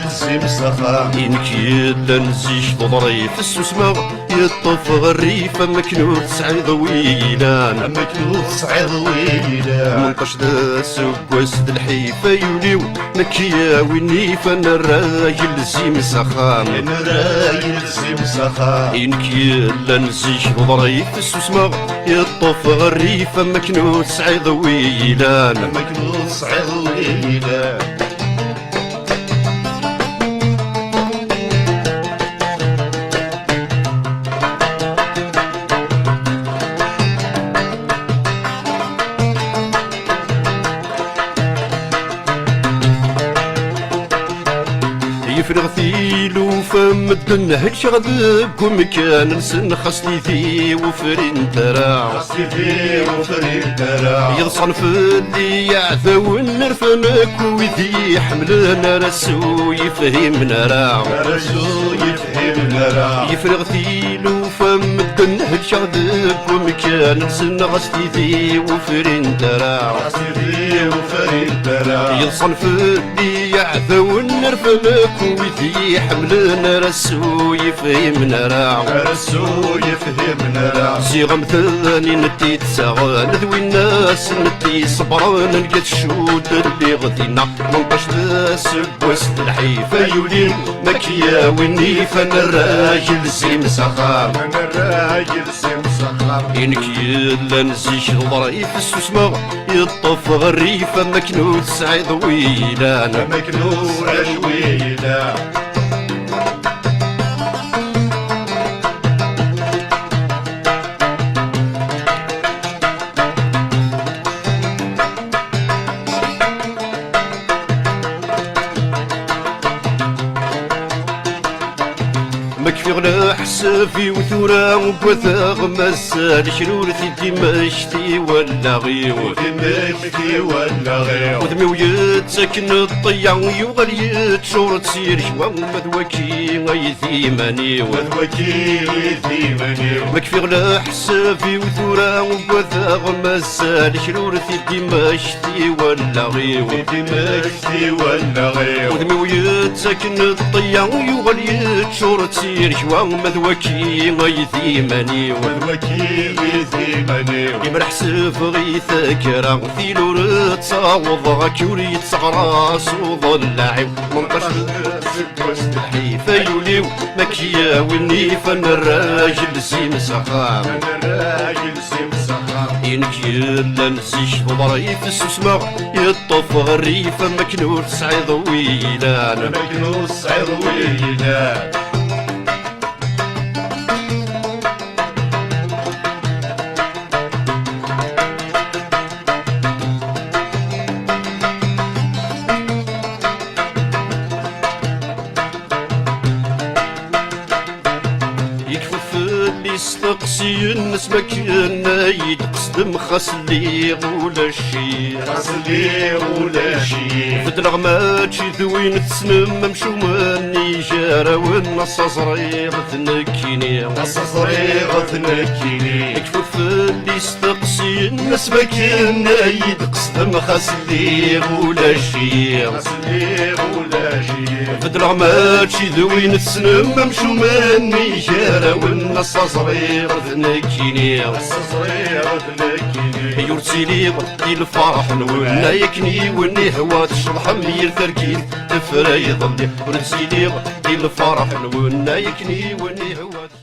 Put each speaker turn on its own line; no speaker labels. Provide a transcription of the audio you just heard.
يلزم سخا
إنك يلا نزيش ضري في السوسمة يطف الريف مكنوت سعيد ويلان
مكنوت سعيد ويلان
منقش ذا سكوس الحيفة يوليو نكيا وينيف انا الراجل زيم سخام
انا راجل زيم سخا
إنك يلا نزيش ضري في السوسمة يطف الريف مكنوت سعيد ويلان
مكنوت سعيد ويلان
يفرغ ثيلو فم الدنهك شغدك ومكان نسن خصني ثي وفرين ترى
خصني ثي وفرين ترى
يضصن في اللي يعثو النرفنك وذي حملنا رسو يفهمنا راه
رسو يفهمنا راه
يفرغ ثيلو فم الدنهك شغدك ومكان نسن خصني ثي وفرين ترى
خصني ثي وفرين ترى
يضصن في اللي يعثو النرفنك وذي حملنا رسو يفهمنا راه
رسو يفهمنا راه
زيغم ثاني نتي تساغن ذوي الناس نتي صبران نلقى الشود اللي غدينا منقش ذا سبوس الحيفة يولي مكيا وينيف انا الراجل زيم سخام
انا الراجل زيم سخام
إنك يلا نزيش ضري في السوسمة يطف غريفة مكنوت سعيد ويلان
مكنوت ويلان
مكفي غلا حسافي وثورا وبوثاغ مسال شرورتي ديمشتي ولا غيو
ديمشتي ولا غيو
وذمي ويتسكن الطيع ويغليت شورت سير شوا مذوكي غيثيماني
مذوكي غيثيماني
مكفي غلا حسافي وثورا وبوثاغ مسال شرورتي ديمشتي ولا غيو
ديمشتي ولا غيو
وذمي ويتسكن الطيع ويغليت شورت سير شوا مذوكي غيثيماني
مذوكي غيثيماني
يمرح سيف غيثاكرا في لور تصاوض غكوري تصغراس وضلعي منقش
وسط
الحيفة يوليو مكيا والنيف انا الراجل زيم سخام
انا الراجل زيم سخام
إنك يلا نسيش ضري في السوسمة يطف غريفة مكنور سعيد ويلان
مكنور سعيد ويلان
يستقسي الناس مكنا يتقصدم خاصلي ولا شي
خاصلي ولا شي
في الرغمات شي ذوين تسنم ممشو مني جارة والنص صغير تنكيني
نص صغير تنكيني
يكفف اللي يستقسي الناس مكنا يتقصدم خاصلي ولا شي
خاصلي ولا شي
في الرغمات شي ذوين تسنم ممشو مني جارة والنص صغير ذنكيني
صغير ذنكيني
يرسلي ودي الفرح نولنا يكني وني هوا تشرح مير تركين تفرا يضلي ورسلي ودي الفرح نولنا يكني وني هوا